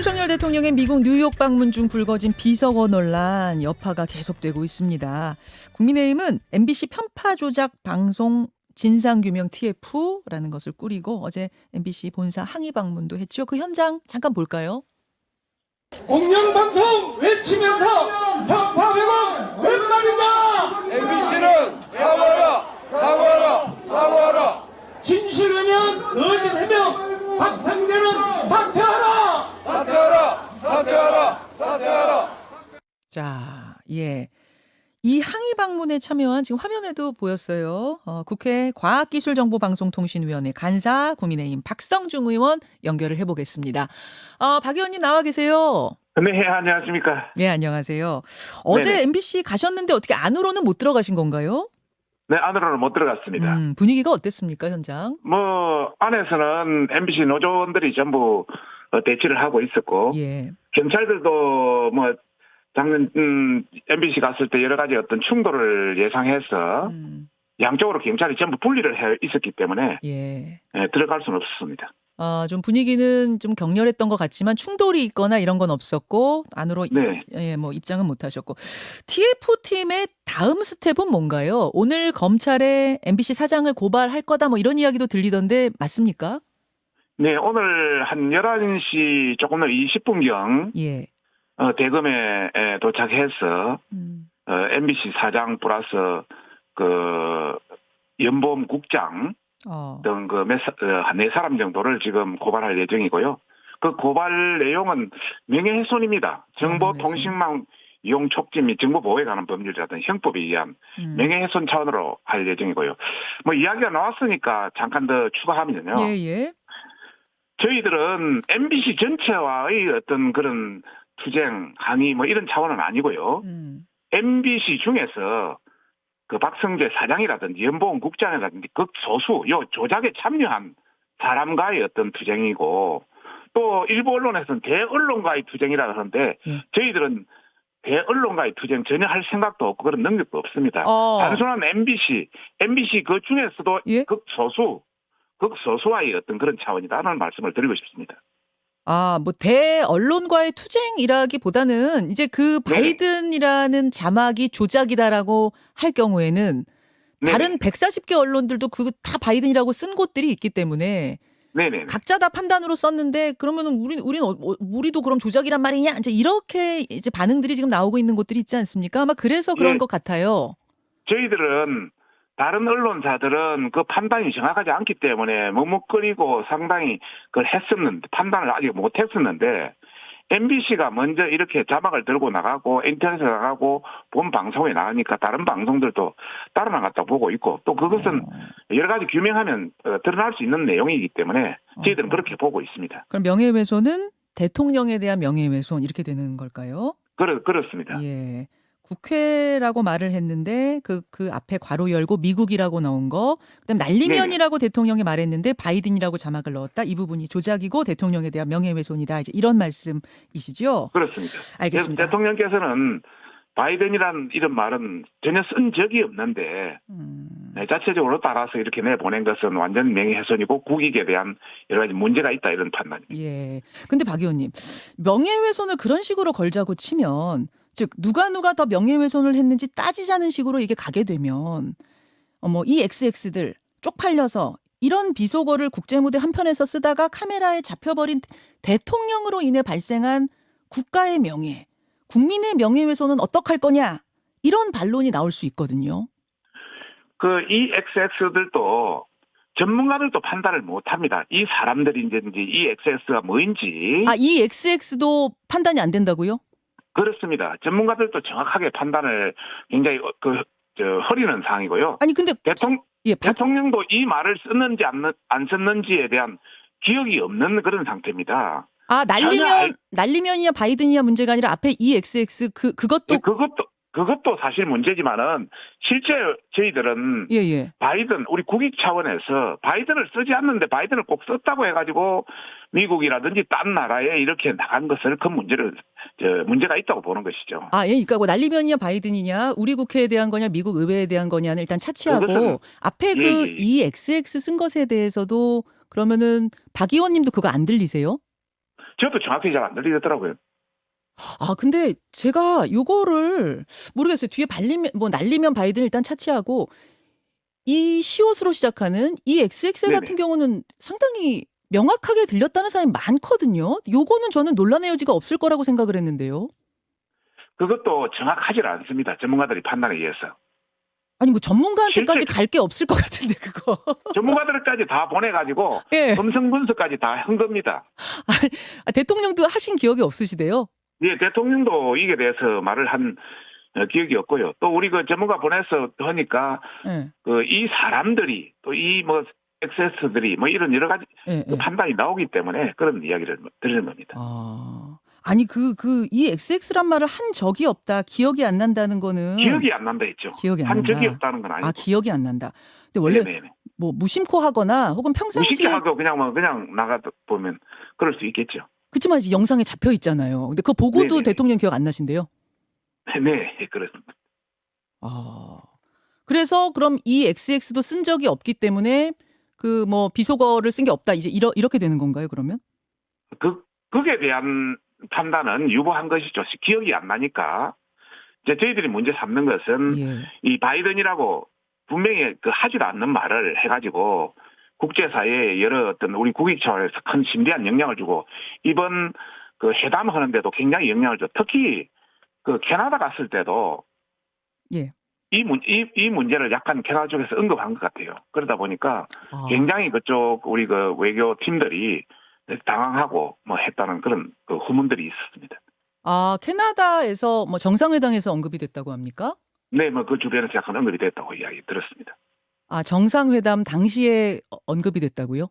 윤석열 대통령의 미국 뉴욕 방문 중 불거진 비서거 논란 여파가 계속되고 있습니다. 국민의힘은 MBC 편파 조작 방송 진상규명 TF라는 것을 꾸리고 어제 MBC 본사 항의 방문도 했죠. 그 현장 잠깐 볼까요? 공영방송 외치면서 편파 왜곡 웬 말이냐! MBC는 사과하라! 사과하라! 사과하라! 진실해면 거짓 해명 박상재는 사퇴하라! 사퇴하라! 사퇴하라! 사퇴하라! 자, 예. 이 항의 방문에 참여한 지금 화면에도 보였어요. 국회 과학기술정보방송통신위원회 간사 국민의힘 박성중 의원 연결을 해보겠습니다. 박 의원님 나와 계세요. 네, 안녕하십니까. 네, 안녕하세요. 어제 네네. MBC 가셨는데 어떻게 안으로는 못 들어가신 건가요? 네, 안으로는 못 들어갔습니다. 분위기가 어땠습니까, 현장? 안에서는 MBC 노조원들이 전부 대치를 하고 있었고, 예. 경찰들도 작년 MBC 갔을 때 여러 가지 어떤 충돌을 예상해서 양쪽으로 경찰이 전부 분리를 해 있었기 때문에 예. 들어갈 수는 없었습니다. 좀 분위기는 좀 격렬했던 것 같지만 충돌이 있거나 이런 건 없었고 안으로 네. 입장은 못 하셨고 TF팀의 다음 스텝은 뭔가요? 오늘 검찰에 MBC 사장을 고발할 거다 이런 이야기도 들리던데 맞습니까? 네, 오늘 한 11시 조금 더 20분경 예. 대검에 도착해서 MBC 사장 플러스 그 연보험국장 등 한 4사람 정도를 지금 고발할 예정이고요. 그 고발 내용은 명예훼손입니다. 정보통신망 이용 촉진 및 정보 보호에 관한 법률이라든 형법에 의한 명예훼손 차원으로 할 예정이고요. 이야기가 나왔으니까 잠깐 더 추가하면요. 예. 저희들은 MBC 전체와의 어떤 그런 투쟁, 항의 이런 차원은 아니고요. MBC 중에서 그 박성재 사장이라든지 연보험 국장이라든지 극소수 조작에 참여한 사람과의 어떤 투쟁이고 또 일부 언론에서는 대언론과의 투쟁이라 하는데 저희들은 대언론과의 투쟁 전혀 할 생각도 없고 그런 능력도 없습니다. 단순한 MBC 그 중에서도 극소수와의 어떤 그런 차원이다라는 말씀을 드리고 싶습니다. 대언론과의 투쟁이라기보다는 이제 그 바이든이라는 자막이 조작이다라고 할 경우에는 다른 140개 언론들도 그거 다 바이든이라고 쓴 곳들이 있기 때문에 각자 다 판단으로 썼는데 그러면은 우리도 그럼 조작이란 말이냐? 이제 이렇게 이제 반응들이 지금 나오고 있는 곳들이 있지 않습니까? 아마 그래서 그런 것 같아요. 저희들은 다른 언론사들은 그 판단이 정확하지 않기 때문에 머뭇거리고 상당히 그걸 했었는데 판단을 아직 못했었는데 MBC가 먼저 이렇게 자막을 들고 나가고 인터넷에 나가고 본 방송에 나가니까 다른 방송들도 따라 나갔다 보고 있고 또 그것은 여러 가지 규명하면 드러날 수 있는 내용이기 때문에 저희들은 그렇게 보고 있습니다. 그럼 명예훼손은 대통령에 대한 명예훼손 이렇게 되는 걸까요? 그렇습니다. 예. 국회라고 말을 했는데 그 앞에 괄호 열고 미국이라고 넣은 거 그다음에 날리면이라고 대통령이 말했는데 바이든이라고 자막을 넣었다. 이 부분이 조작이고 대통령에 대한 명예훼손이다. 이제 이런 말씀이시죠? 그렇습니다. 알겠습니다. 대통령께서는 바이든이라는 이런 말은 전혀 쓴 적이 없는데 자체적으로 따라서 이렇게 내보낸 것은 완전 명예훼손이고 국익에 대한 여러 가지 문제가 있다 이런 판단입니다. 예. 근데 박 의원님 명예훼손을 그런 식으로 걸자고 치면 즉 누가 더 명예훼손을 했는지 따지자는 식으로 이게 가게 되면 이 XX들 쪽팔려서 이런 비속어를 국제무대 한편에서 쓰다가 카메라에 잡혀버린 대통령으로 인해 발생한 국가의 명예, 국민의 명예훼손은 어떡할 거냐 이런 반론이 나올 수 있거든요. 이 XX들도 전문가들도 판단을 못합니다. 이 사람들이 이제 이 XX가 뭐인지. 이 XX도 판단이 안 된다고요? 그렇습니다. 전문가들도 정확하게 판단을 굉장히 허리는 상황이고요. 아니 근데 대통령도 이 말을 썼는지 안 썼는지에 대한 기억이 없는 그런 상태입니다. 날리면이냐 바이든이냐 문제가 아니라 앞에 EXX 그것도 사실 문제지만은 실제 저희들은 바이든 우리 국익 차원에서 바이든을 쓰지 않는데 바이든을 꼭 썼다고 해가지고 미국이라든지 딴 나라에 이렇게 나간 것을 그 문제가 있다고 보는 것이죠. 그러니까 날리면이냐 바이든이냐 우리 국회에 대한 거냐 미국 의회에 대한 거냐는 일단 차치하고 앞에 EXX 쓴 것에 대해서도 그러면은 박 의원님도 그거 안 들리세요? 저도 정확히 잘 안 들리더라고요. 아 근데 제가 요거를 모르겠어요. 뒤에 발리면 뭐 날리면 바이든 일단 차치하고 이 시옷으로 시작하는 이 XXL 네네. 같은 경우는 상당히 명확하게 들렸다는 사람이 많거든요. 요거는 저는 논란의 여지가 없을 거라고 생각을 했는데요. 그것도 정확하지 않습니다. 전문가들이 판단에 의해서. 아니 뭐 전문가한테까지 실제- 갈 게 없을 것 같은데 그거. 전문가들까지 다 보내가지고 예. 음성 분석까지 다 한 겁니다. 아, 대통령도 하신 기억이 없으시대요? 예, 대통령도 이게 대해서 말을 한 기억이 없고요. 또 우리 그 전문가 보내서 하니까 예. 그 이 사람들이 또 이 뭐 액세스들이 뭐 이런 여러 가지 예, 그 예. 판단이 나오기 때문에 그런 이야기를 드리는 겁니다. 아. 아니 이 XX란 말을 한 적이 없다. 기억이 안 난다는 거는 기억이 안 난다 했죠. 기억이 안 한 난다. 적이 없다는 건 아니고. 아, 기억이 안 난다. 근데 원래 네네네. 뭐 무심코 하거나 혹은 평상시 무식해 하고 그냥 나가다 보면 그럴 수 있겠죠. 그치만 이제 영상에 잡혀 있잖아요. 근데 그거 보고도 네네네. 대통령 기억 안 나신대요? 네, 그렇습니다. 아. 그래서 그럼 이 XX도 쓴 적이 없기 때문에 그 뭐 비속어를 쓴 게 없다. 이제 이렇게 되는 건가요, 그러면? 그에 대한 판단은 유보한 것이죠. 기억이 안 나니까. 이제 저희들이 문제 삼는 것은 예. 이 바이든이라고 분명히 그 하지도 않는 말을 해가지고 국제사회에 여러 어떤 우리 국익 차원에서 큰 심대한 영향을 주고 이번 그 회담하는데도 굉장히 영향을 줘. 특히 그 캐나다 갔을 때도 예. 이 문제를 약간 캐나다 쪽에서 언급한 것 같아요. 그러다 보니까 아. 굉장히 그쪽 우리 그 외교 팀들이 당황하고 뭐 했다는 그런 그 후문들이 있었습니다. 아, 캐나다에서 뭐 정상회담에서 언급이 됐다고 합니까? 네, 뭐 그 주변에서 약간 언급이 됐다고 이야기 들었습니다. 아, 정상회담 당시에 언급이 됐다고요?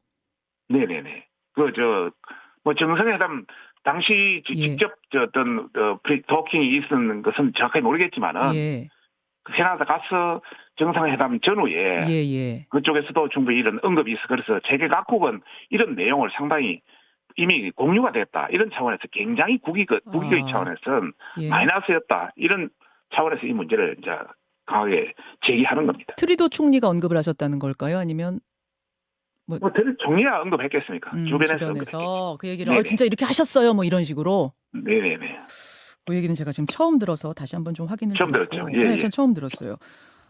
네네네. 뭐 정상회담 당시 예. 직접 어떤 토킹이 있었는 것은 정확하게 모르겠지만은 예. 캐나다 가서 정상회담 전후에 예, 예. 그쪽에서도 충분히 이런 언급이 있어. 그래서 세계 각국은 이런 내용을 상당히 이미 공유가 됐다. 이런 차원에서 굉장히 국익의 아. 차원에서는 예. 마이너스였다. 이런 차원에서 이 문제를 이제 강하게 제기하는 겁니다. 트리도 총리가 언급을 하셨다는 걸까요? 아니면 뭐 종리가 언급했겠습니까? 주변에서 언급했겠죠. 주변에서 그 얘기를 네네. 진짜 이렇게 하셨어요. 뭐 이런 식으로. 네네네. 그 얘기는 제가 지금 처음 들어서 다시 한번 좀 확인을 처음 드렸고. 들었죠. 예, 네, 예. 전 처음 들었어요.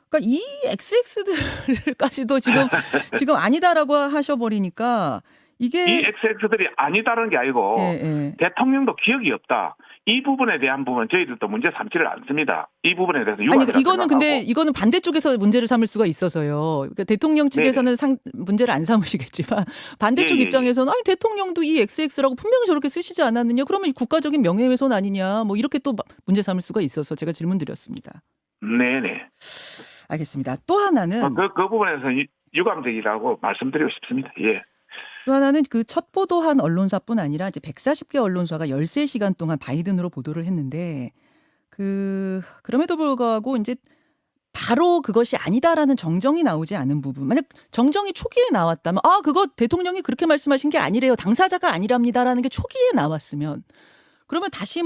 그러니까 이 XX들까지도 지금 아니다라고 하셔버리니까 이 이게 XX들이 아니다라는 게 아니고 예, 예. 대통령도 기억이 없다. 이 부분에 대한 부분 저희들도 문제 삼지를 않습니다. 이 부분에 대해서 아니 유감이라고 이거는 근데 생각하고. 이거는 반대쪽에서 문제를 삼을 수가 있어서요. 그러니까 대통령 측에서는 문제를 안 삼으시겠지만 반대쪽 예, 예, 예. 입장에서는 아니 대통령도 이 XX라고 분명히 저렇게 쓰시지 않았느냐? 그러면 국가적인 명예훼손 아니냐? 뭐 이렇게 또 문제 삼을 수가 있어서 제가 질문 드렸습니다. 네네. 알겠습니다. 또 하나는 그 부분에서 유감적이라고 말씀드리고 싶습니다. 예. 또 하나는 그 첫 보도한 언론사뿐 아니라 이제 140개 언론사가 13시간 동안 바이든으로 보도를 했는데 그럼에도 불구하고 이제 바로 그것이 아니다라는 정정이 나오지 않은 부분. 만약 정정이 초기에 나왔다면 그거 대통령이 그렇게 말씀하신 게 아니래요. 당사자가 아니랍니다라는 게 초기에 나왔으면 그러면 다시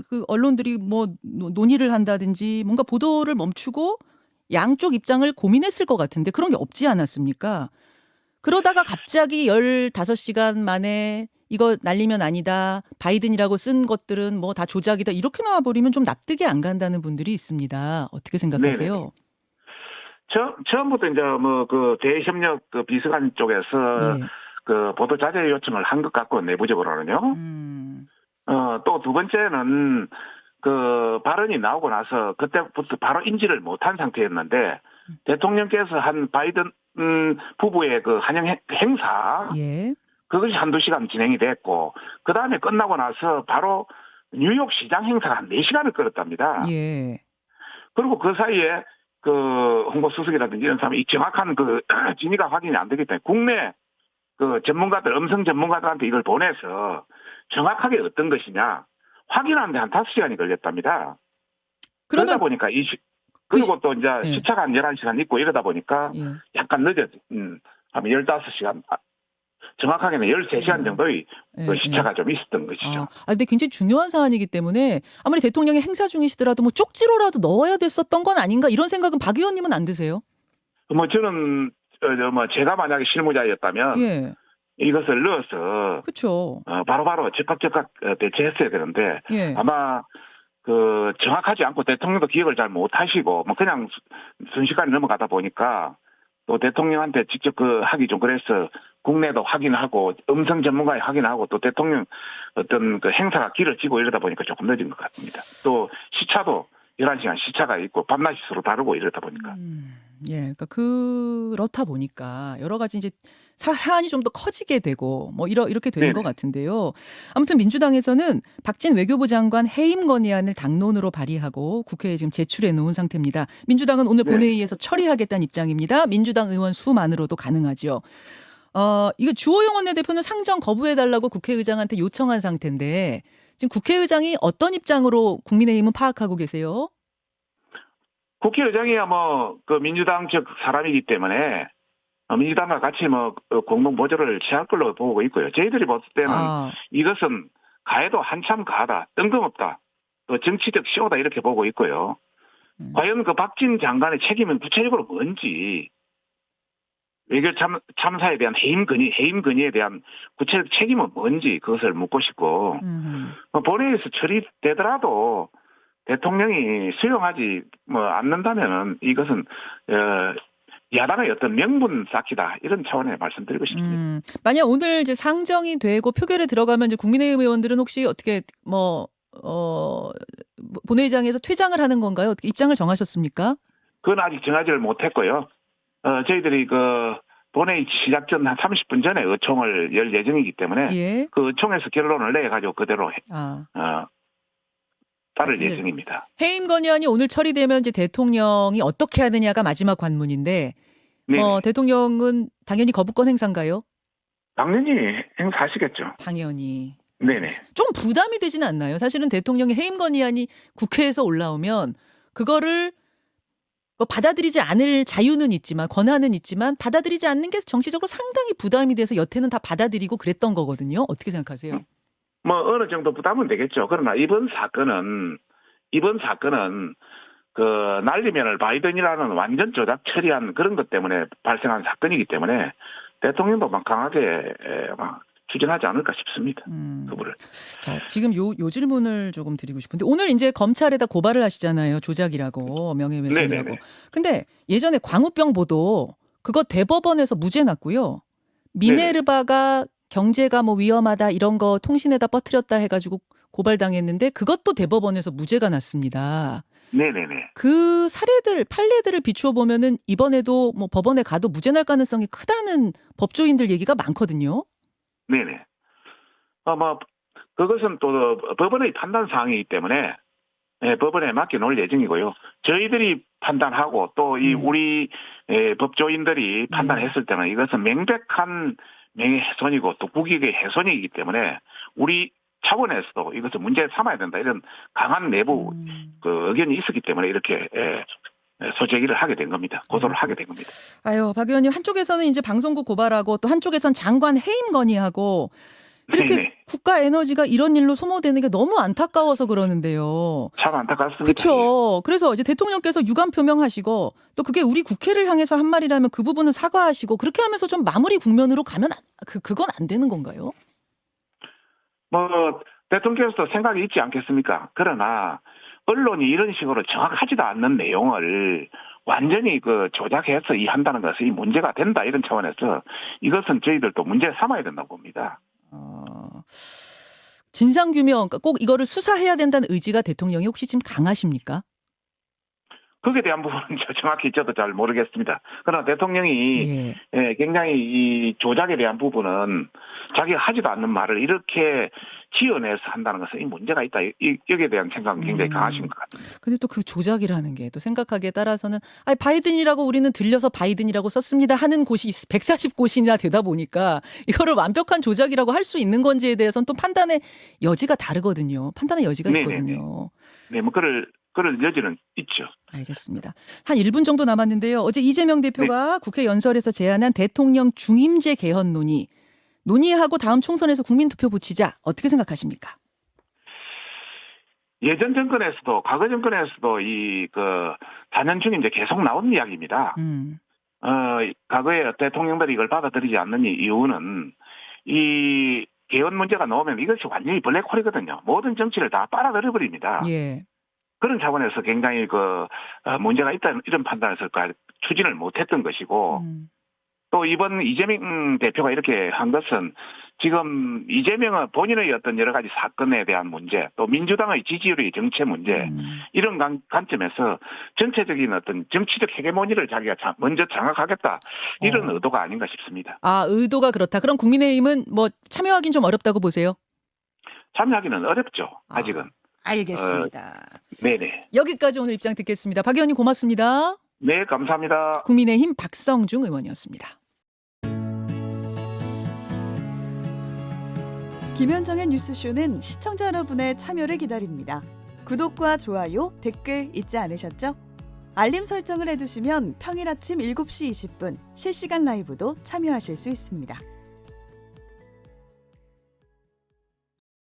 그 언론들이 뭐 논의를 한다든지 뭔가 보도를 멈추고 양쪽 입장을 고민했을 것 같은데 그런 게 없지 않았습니까? 그러다가 갑자기 15시간 만에 이거 날리면 아니다. 바이든이라고 쓴 것들은 뭐 다 조작이다. 이렇게 나와버리면 좀 납득이 안 간다는 분들이 있습니다. 어떻게 생각하세요? 네네. 처음부터 이제 뭐 그 대협력 그 비서관 쪽에서 예. 그 보도 자제 요청을 한 것 같고 내부적으로는요. 또 두 번째는 그 발언이 나오고 나서 그때부터 바로 인지를 못한 상태였는데 대통령께서 한 바이든 부부의 그 환영 행사 예. 그것이 한두 시간 진행이 됐고 그 다음에 끝나고 나서 바로 뉴욕 시장 행사가 한 4시간을 끌었답니다. 예. 그리고 그 사이에 그 홍보 수석이라든지 이런 사람이 정확한 그 진위가 확인이 안 되기 때문에 국내 그 전문가들 음성 전문가들한테 이걸 보내서 정확하게 어떤 것이냐 확인하는데 한 5시간이 걸렸답니다. 그러다 그러면 보니까 그리고 또 이제 예. 시차가 한 11시간 있고 이러다 보니까 예. 약간 한 15시간 정확하게는 13시간 정도의 그 시차가 좀 있었던 것이죠. 근데 굉장히 중요한 사안이기 때문에 아무리 대통령이 행사 중이시더라도 뭐 쪽지로라도 넣어야 됐었던 건 아닌가 이런 생각은 박 의원님은 안 드세요? 뭐 저는 제가 만약에 실무자였다면 예. 이것을 넣어서 그렇죠. 바로바로 즉각 대처했어야 되는데 예. 아마 그 정확하지 않고 대통령도 기억을 잘 못하시고 뭐 그냥 순식간에 넘어가다 보니까 또 대통령한테 직접 그 하기 좀 그래서 국내도 확인하고 음성 전문가에 확인하고 또 대통령 어떤 그 행사가 길어지고 이러다 보니까 조금 늦은 것 같습니다. 또 시차도 11시간 시차가 있고 밤낮이 서로 다르고 이러다 보니까. 예, 그러니까 그렇다 보니까 여러 가지 이제 사안이 좀 더 커지게 되고 뭐 이렇게 되는 네네. 것 같은데요. 아무튼 민주당에서는 박진 외교부 장관 해임 건의안을 당론으로 발의하고 국회에 지금 제출해 놓은 상태입니다. 민주당은 오늘 네. 본회의에서 처리하겠다는 입장입니다. 민주당 의원 수만으로도 가능하죠. 이거 주호영 원내대표는 상정 거부해달라고 국회의장한테 요청한 상태인데 지금 국회의장이 어떤 입장으로 국민의힘은 파악하고 계세요? 국회의장이야 뭐 그 민주당 쪽 사람이기 때문에 민주당과 같이 뭐 공동 보조를 취할 걸로 보고 있고요. 저희들이 봤을 때는 이것은 가해도 한참 가하다, 뜬금없다, 또 정치적 쇼다 이렇게 보고 있고요. 과연 그 박진 장관의 책임은 구체적으로 뭔지 외교 참사에 대한 해임 건의에 대한 구체적 책임은 뭔지 그것을 묻고 싶고 본회의에서 처리되더라도 대통령이 수용하지 않는다면은 이것은 야당의 어떤 명분 쌓기다 이런 차원에 말씀드리고 싶습니다. 만약 오늘 이제 상정이 되고 표결에 들어가면 이제 국민의힘 의원들은 혹시 어떻게 본회의장에서 퇴장을 하는 건가요? 어떻게 입장을 정하셨습니까? 그건 아직 정하지를 못했고요. 저희들이 그 본회의 시작 전 한 30분 전에 의총을 열 예정이기 때문에 예. 그 의총에서 결론을 내 가지고 그대로 따를 예. 예정입니다. 해임 건의안이 오늘 처리되면 이제 대통령이 어떻게 하느냐가 마지막 관문인데 네. 대통령은 당연히 거부권 행사인가요? 당연히 행사하시겠죠. 당연히. 네네. 좀 부담이 되지는 않나요? 사실은 대통령의 해임 건의안이 국회에서 올라오면 그거를 받아들이지 않을 자유는 있지만 권한은 있지만 받아들이지 않는 게 정치적으로 상당히 부담이 돼서 여태는 다 받아들이고 그랬던 거거든요. 어떻게 생각하세요? 뭐 어느 정도 부담은 되겠죠. 그러나 이번 사건은 그 날리면을 바이든이라는 완전 조작 처리한 그런 것 때문에 발생한 사건이기 때문에 대통령도 막 강하게 막 추진하지 않을까 싶습니다. 그분을. 자, 지금 요 질문을 조금 드리고 싶은데 오늘 이제 검찰에다 고발을 하시잖아요. 조작이라고 명예훼손이라고. 네네네. 근데 예전에 광우병 보도 그거 대법원에서 무죄 났고요. 미네르바가 경제가 뭐 위험하다 이런 거 통신에다 퍼뜨렸다 해가지고 고발당했는데 그것도 대법원에서 무죄가 났습니다. 네네네. 그 판례들을 비추어 보면은 이번에도 뭐 법원에 가도 무죄 날 가능성이 크다는 법조인들 얘기가 많거든요. 네네. 뭐 그것은 또 법원의 판단 사항이기 때문에 법원에 맡겨 놓을 예정이고요. 저희들이 판단하고 또 이 우리 법조인들이 판단했을 때는 이것은 명백한 명예훼손이고 또 국익의 훼손이기 때문에 우리 차원에서도 이것을 문제 삼아야 된다 이런 강한 내부 그 의견이 있었기 때문에 이렇게 소제기를 하게 된 겁니다. 고소를 하게 된 겁니다. 아유, 박 의원님 한쪽에서는 이제 방송국 고발하고 또 한쪽에선 장관 해임 건의하고 이렇게 네네. 국가 에너지가 이런 일로 소모되는 게 너무 안타까워서 그러는데요. 참 안타깝습니다. 그렇죠. 그래서 이제 대통령께서 유감 표명하시고 또 그게 우리 국회를 향해서 한 말이라면 그 부분은 사과하시고 그렇게 하면서 좀 마무리 국면으로 가면 그건 안 되는 건가요? 뭐 대통령께서도 생각이 있지 않겠습니까? 그러나 언론이 이런 식으로 정확하지도 않는 내용을 완전히 그 조작해서 한다는 것이 문제가 된다 이런 차원에서 이것은 저희들도 문제 삼아야 된다고 봅니다. 진상규명, 그러니까 꼭 이거를 수사해야 된다는 의지가 대통령이 혹시 지금 강하십니까? 거기에 대한 부분은 정확히 저도 잘 모르겠습니다. 그러나 대통령이 굉장히 이 조작에 대한 부분은 자기가 하지도 않는 말을 이렇게 지어내서 한다는 것은 이 문제가 있다. 여기에 대한 생각은 굉장히 강하신 것 같습니다. 근데 또 그 조작이라는 게 또 생각하기에 따라서는 바이든이라고 우리는 들려서 바이든이라고 썼습니다 하는 곳이 140곳이나 되다 보니까 이거를 완벽한 조작이라고 할 수 있는 건지에 대해서는 또 판단의 여지가 다르거든요. 판단의 여지가 있거든요. 네, 뭐 그럴 여지는 있죠. 알겠습니다. 한 1분 정도 남았는데요. 어제 이재명 대표가 국회 연설에서 제안한 대통령 중임제 개헌 논의하고 다음 총선에서 국민투표 붙이자 어떻게 생각하십니까? 예전 정권에서도 과거 정권에서도 이 그 4년 중임제 계속 나온 이야기입니다. 과거에 대통령들이 이걸 받아들이지 않는 이유는 이 개헌 문제가 나오면 이것이 완전히 블랙홀이거든요. 모든 정치를 다 빨아들여 버립니다. 예. 그런 차원에서 굉장히 문제가 있다는 이런 판단에서 추진을 못했던 것이고 또 이번 이재명 대표가 이렇게 한 것은 지금 이재명은 본인의 어떤 여러 가지 사건에 대한 문제, 또 민주당의 지지율의 정체 문제 이런 관점에서 전체적인 어떤 정치적 헤게모니를 자기가 먼저 장악하겠다 이런 의도가 아닌가 싶습니다. 아, 의도가 그렇다. 그럼 국민의힘은 뭐 참여하긴 좀 어렵다고 보세요? 참여하기는 어렵죠. 아직은. 알겠습니다. 네네. 여기까지 오늘 입장 듣겠습니다. 박 의원님 고맙습니다. 네, 감사합니다. 국민의힘 박성중 의원이었습니다. 김현정의 뉴스쇼는 시청자 여러분의 참여를 기다립니다. 구독과 좋아요, 댓글 잊지 않으셨죠? 알림 설정을 해두시면 평일 아침 7시 20분 실시간 라이브도 참여하실 수 있습니다.